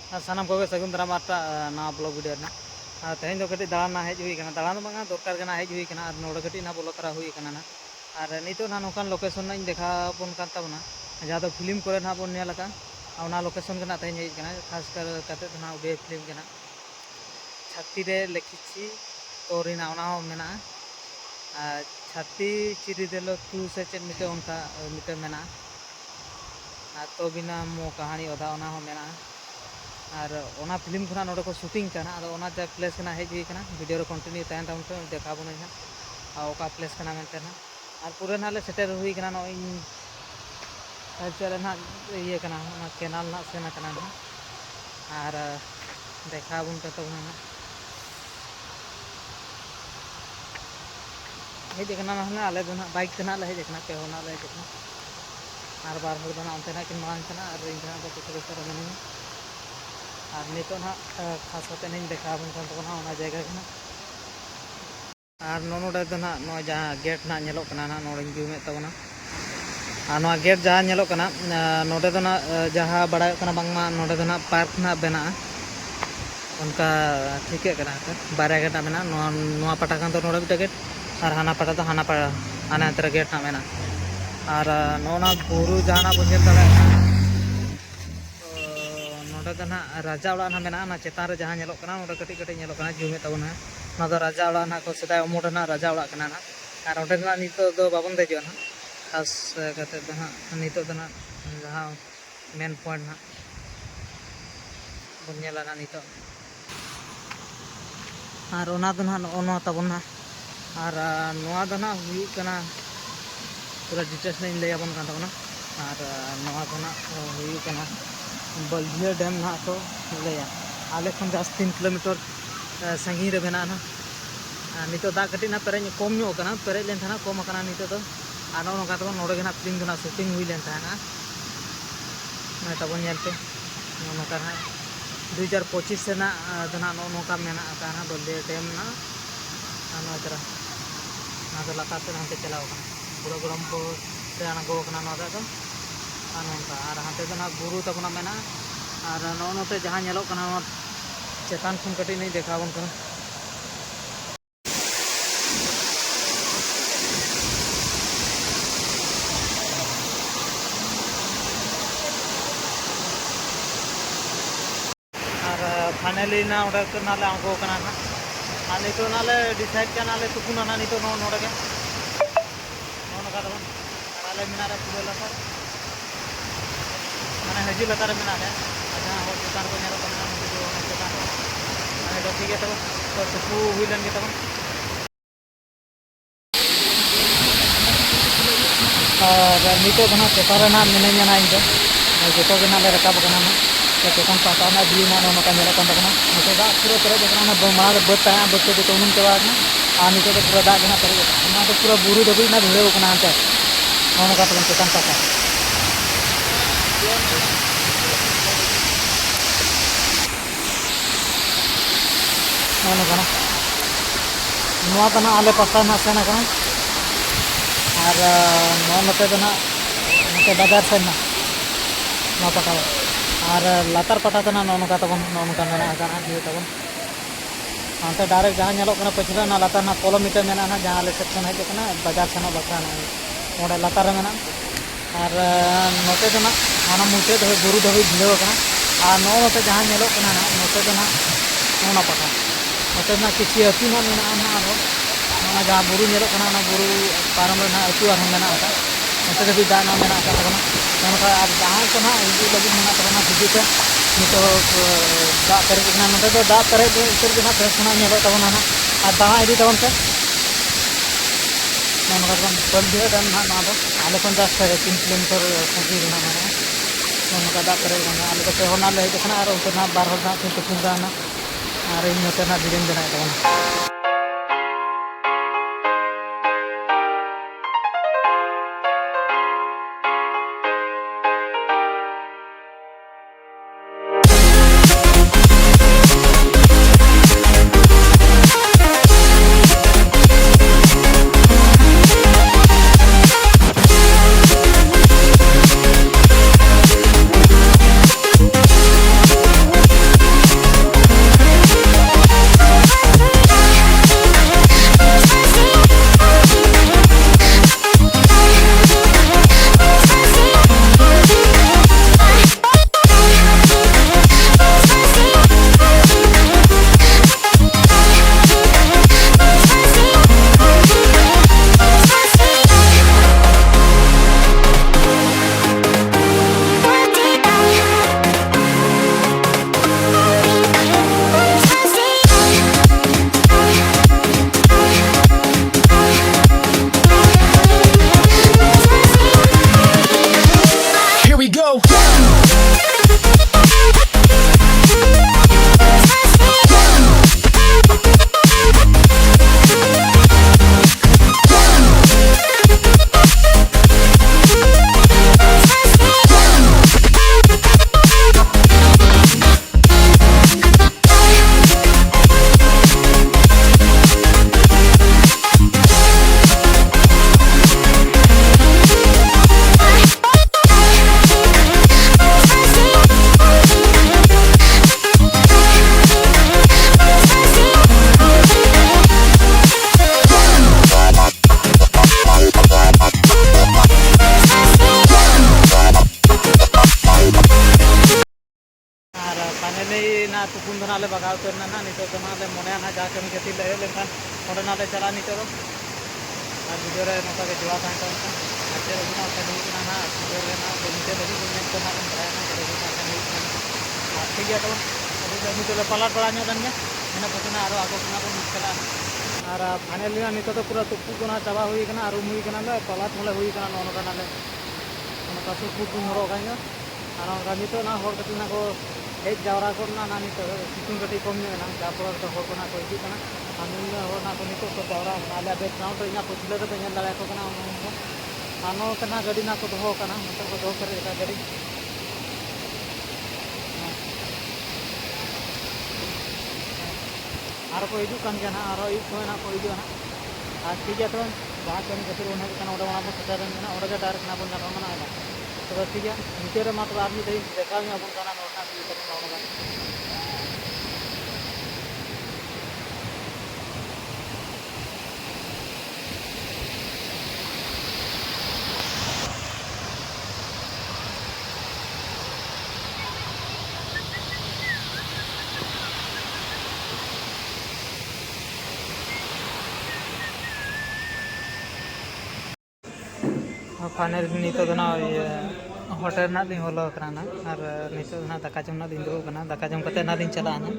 सानाम को सगुन दाराम आटा नवा ब्लॉग वीडियो ना तेहन कटी दाना हेज हुई दाना बांगा दरकार हेज हुई नोड़े कटी ना बोलो तरा हुई ना और नितो ना नौकान लोकेशन ना देखा बन कान तबना जहाँ तो फिल्म करे ना बन नेल का लोकेशन के तेहन हेज खास कर ना उदय फिल्म के छाती रे लेखिची तोरीना मेना छाती चिरी दिलो तू से चेक मिटे उनका मिटे मेना तो बिना मो कहानी अदा मेना और ओना फिल्म खुना नोडे को शूटिंग करना अदो ओना जे प्लेस कना हेज हुई कना वीडियो रे कंटिन्यू तहन ताम पे देखा बन ना ओका प्लेस कना मेनते ना और पूरे नाले सेटर हुई कना नो इन चले ना ये कना ना केनाल ना सेना कना ना और देखा बन पे तो ना हेज कना ना आले दो ना बाइक तना ले हेज कना पे होना ले हेज कना और बार हर दना अंते ना किन मान कना और इन जना को कुछ सर मनी और नितो ना खास करते नहीं देखा बन तो जगह के और नोडे तो ना नो जहाँ गेट ना नेलो कना ना नोडे जूमे तबना और नो गेट जहाँ नेलो कना नोडे तो ना जहाँ बड़ा कना बांगमा नोडे तो ना पार्क ना बना उनका ठीक है कना बारह गेट ना नो पटा कान तो नोडे गेट और हाना पटा तो हाना पटा हाना अंतर गेट ना मेना और नोना बुरु जहाँ बुझे तबे ना राजा ओड़ा ना मेना ना चेतान रे जहाँ नेलोक कना ओडे कटी कटी नेलोक कना जूमे तबना ना दो राजा ओड़ा ना को सदा उमुड ना राजा ओड़ा कना ना और ओडे ना नितो दो बाबन देजो ना खास कते दो ना नितो दो ना जहाँ मेन पॉइंट ना बन नेला ना नितो और ओना दो ना ओनो तबन ना और नोआ दो ना हुई कना पूरा डिटेल्स नहीं ले आबन कान तबना और नोआ दो ना हुई कना बल्दिया डैम ना तो लैया आले खन 3 किलोमीटर संगी रे बना ना नितो दा कटी ना पेरे कम नो कना पेरे लेन थाना कम कना नितो तो आनो नका तो नोडे ना फिल्म ना शूटिंग हुई लेन थाना ना तबन नेल पे नोका ना 2025 से ना दना नोका मेना ना बल्दिया डैम ना ना तरा ना तो लता से हाते चलाव कना बुरा गरम को से आना गो कना ना तो और हाते तो ना बुरु तबना मेना और नोते जहाँ नेलो कना चेतान खन कटी नहीं देखा बन कना और फाइनली ना ओडे करना ले आंगो कना ना और नितो ना ले डिसाइड करना ले तुकुना ना नितो नोडे के नोका तबन आले मिना रे पूरे लता माने हजी लतार में है जहाँ हो चेतान को नेलो कना जो चेतान माने तो ठीक है तो सुपु हुई लन के तब और नितो बना चेतान ना मिने ना इनके जो के ना ले रकाब कना ना तो चेतान पाता ना दी ना नो का नेलो कन तकना नितो दा पूरा तरह देखना ना बमा बता बच्चे तो उन के बाद ना आ नितो तो पूरा दा ना तरह ना तो पूरा बुरु दबी ना भिड़े कना अंते नो का तकन चेतान पाता ना आले पासा ना सेना कना और नोते तो ना बाजार से ना नो पटा और लातार पटा तो ना नौका तबन नौका मेना कना दिए तबन अंते डायरेक्ट जहाँ नेलो कना पछला ना लातार ना पोलो मीटर मेना ना जहाँ ले सेक्शन है कना बाजार से ना बकरा ना ओडे लातार मेना और नोते तो ना आना मुटे दो बुरु दबी भिड़ो कना और नोते जहाँ नेलो कना ना नोते तो ना नोना पटा नोते ना किसी अतु ना मेना ना आरो ना जहाँ बुरु नेलो कना ना बुरु पारम रे ना अतु आर मेना का नोते दबी दा ना मेना का तबना नोका अब जहाँ को ना हिजु लगी मेना तबना हिजु पे नितो दा करे ना नोते तो दा करे इतर के ना फ्रेश ना नेलो तबना ना और दा इदी तबन पे नोका तबन बल्दिया डैम ना दो आले कोन 3 किलोमीटर संगी ना माने नोका दा करे ना आले तो पे होना ले देखना और उनको ना बार हर ना तो पुंगा ना और इन नोते ना दिरेन जना तबन ना तुपुन दो नाले बगाव उतरना ना नितो तो नाले मोने ना जा कमी खातिर ले लेखान ओडे नाले चला नितो और वीडियो रे नोका के जोड़ा था तो अच्छे रही ना कहीं ना ना वीडियो रे ना बनते लगी बनने तो ना बन रहा है ना करे ना कहीं ना ठीक है तो अभी तो पलट बड़ा ᱧᱚᱜ ᱜᱟᱱ ᱜᱮ ᱤᱱᱟᱹ ᱯᱚᱛᱮ ᱟᱨᱚ ᱟᱜᱚ ᱠᱷᱚᱱᱟᱜ ᱵᱚᱱ ᱪᱟᱞᱟᱜᱼᱟ ᱟᱨ ᱯᱷᱟᱭᱱᱟᱞᱤ ᱱᱤᱛᱚᱜ ᱫᱚ ᱯᱩᱨᱟᱹ ᱛᱩᱯᱩ ᱠᱚ ᱱᱟᱜ ᱪᱟᱵᱟ ᱦᱩᱭ ᱠᱟᱱᱟ ᱟᱨ ᱦᱩᱭ ᱠᱟᱱᱟ ᱞᱮ ᱯᱟᱞᱟᱴ ᱦᱚᱸᱞᱮ ᱦᱩᱭ ᱠᱟᱱᱟ ᱱᱚᱜᱼᱚ ᱱᱚᱝᱠᱟ ᱱᱟᱞᱮ ᱚᱱᱠᱟ ᱥᱩᱯᱩ ᱠᱚ ᱦᱚᱨᱚᱜ ᱠᱟᱱ ᱜᱮᱭᱟ ᱟᱨ ᱚᱱᱠᱟ ᱱᱤᱛᱚᱜ ᱱᱟᱜ ᱦᱚᱲ ᱠᱟᱹᱴᱤᱡ ᱱᱟᱜ ᱠᱚ ᱦᱮᱡ ᱡᱟᱣᱨᱟ ᱠᱚ ᱱᱟᱜ ᱱᱤᱛᱚᱜ ᱥᱤᱛᱩᱝ ᱠᱟᱹᱴᱤᱡ ᱠᱚᱢ ᱧᱚᱜ ᱮᱱᱟ ᱛᱟᱨᱯᱚᱨ ᱦᱚᱲ ᱠᱚ ᱱᱟᱜ ᱠᱚ ᱦᱤᱡᱩᱜ ᱠᱟᱱᱟ ᱟᱨ ᱱᱩᱱᱟᱹᱜ ᱦᱚᱲ ᱱᱟᱜ ᱠᱚ ᱱᱤᱛᱚᱜ ᱠᱚ ᱡᱟᱣᱨᱟ ᱠᱟᱱᱟ ᱟᱞᱮᱭᱟᱜ ᱵᱮᱠᱜᱨᱟᱣᱩᱱᱰ ᱨᱮ ᱤᱧᱟᱹᱜ ᱯᱟᱹᱪᱷᱞᱟᱹ ᱨᱮᱯᱮ ᱧᱮᱞ ᱫᱟᱲᱮᱭᱟᱠᱚ ᱠᱟᱱᱟ ᱩᱱᱠᱩ ᱟᱨ ᱱᱚᱛᱮ ᱱᱟᱜ ᱜᱟᱹᱰᱤ ᱱᱟᱜ ᱠᱚ ᱫᱚᱦᱚ ᱠᱟᱱᱟ ᱱᱚᱛᱮ ᱠᱚ ᱫᱚᱦᱚ ᱯᱮᱨᱮᱡ ᱟᱠᱟᱫ ᱜᱟᱹᱰᱤ ᱟᱨ ᱠᱚ ᱦᱤᱡᱩᱜ ᱠᱟᱱ ᱜᱮᱭᱟ ᱱᱟᱜ ᱟᱨᱚ ᱟᱹᱭᱩᱵ ᱥᱚᱢᱚᱭ ᱱᱟᱜ ᱠᱚ ᱦᱤᱡᱩᱜᱼᱟ ᱱᱟᱜ ᱟᱨ ᱴᱷᱤक ᱜᱮᱭᱟ ᱛᱚᱵᱮ ᱡᱟᱦᱟᱸ ᱠᱟᱹᱢᱤ ᱠᱷᱟᱹᱛᱤᱨ ᱵᱚᱱ ᱦᱮᱡ ᱟᱠᱟᱱᱟ ᱚᱸᱰᱮ ᱢᱟ ᱵᱚᱱ ᱥᱮᱴᱮᱨᱮᱱ ᱠᱟᱱᱟ ᱚᱸᱰᱮ ᱜᱮ ᱰᱟᱭᱨᱮᱠᱴ ᱱᱟᱜ ᱵᱚᱱ ᱧᱟᱯᱟᱢ ᱠᱟᱱᱟ ᱛᱚᱵᱮ ᱴᱷᱤक ᱜᱮᱭᱟ ᱢᱩᱪᱟᱹᱫ ᱨᱮ ᱢᱟ ᱛᱚᱵᱮ ᱟᱨ ᱢᱤᱫ ᱫᱷᱟᱣ ᱫᱮᱠᱷᱟᱣ ᱧᱚᱜ ᱟᱵᱚᱱ ᱠᱟᱱᱟ ᱱᱚᱰᱮᱱᱟᱜ ᱤᱭᱟᱹ ᱛᱟᱵᱚᱱ ᱱᱚᱰᱮ फाइनली नितो दो ना होटल ना दिन बोलो करना और नितो ना दाका जम ना दिन दुरुब कना दाका जम कते ना दिन चला ना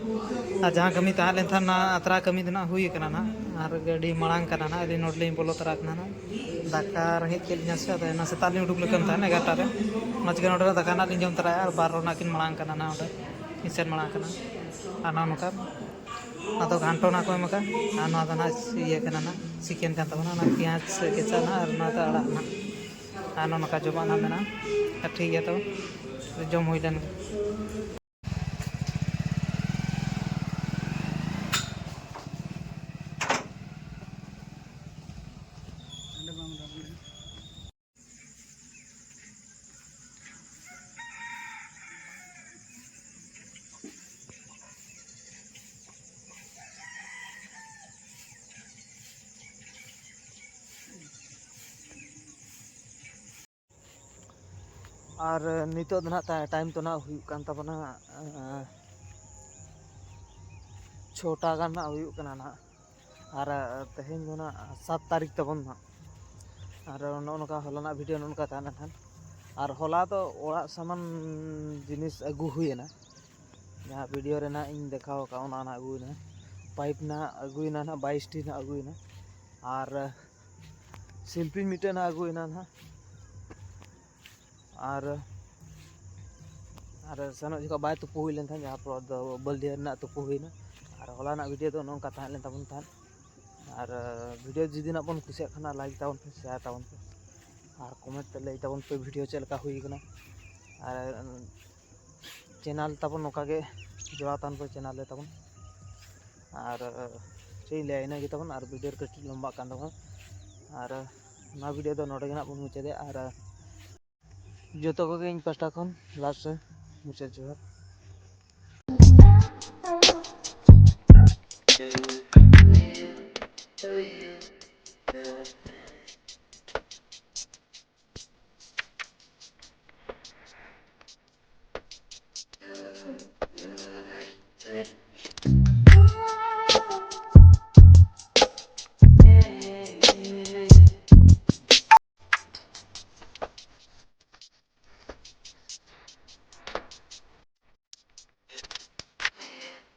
और जहाँ कमी तहाँ लेन था ना अतरा कमी दो ना हुई कना ना और गाड़ी मांग कना ना अली नोट लिंग बोलो तरा कना ना दाका रहित के लिया से ना सेता लिंग उडुक लेकन था ना गाटा रे मच के नोट दाका ना दिन जम तरा और बार ना किन मांग कना ना ओडे इसेन मांग कना आना नोका आदो घंटो ना कोई मका आना ना ये कना ना चिकन का तबना ना प्याज के चना और ना अड़ा ना आनो नका जमा ना मेना ठीक है तो जम हुई लेन और नितो ना टाइम तो ना हुई कान तबना 6टा गान ना हुई कना ना और तेहेन दो ना 7 तारीख तबन ना और नोका हलाना वीडियो नोका ताना थान और हला तो ओड़ा सामान जिनिस अगु हुईना जहाँ वीडियो रे ना इन देखाव का ओना ना अगुना पाइप ना अगुना ना 22 टी ना अगुना और शिल्पी मिटे ना अगुना ना और सनो जो बाय तुपु हुई लेन था जहाँ पर बल्दिया ना तुपु हुईना और हलाना वीडियो तो नोका तान लेन ताबन थान और वीडियो जुदी ना बन कुसिया खाना लाइक ताबन पे शेयर ताबन पे और कमेंट पे लई ताबन पे वीडियो चलका हुई कना और चैनल ताबन नोका के जोड़ा तान पे चैनल ले ताबन और चई ले इना गे ताबन और वीडियो कटी लंबा कान ताबन और ना वीडियो दो नोडे ना बन मुचादे और जोतो को इन पास्टा खन लास्ट से मुचाद जोहार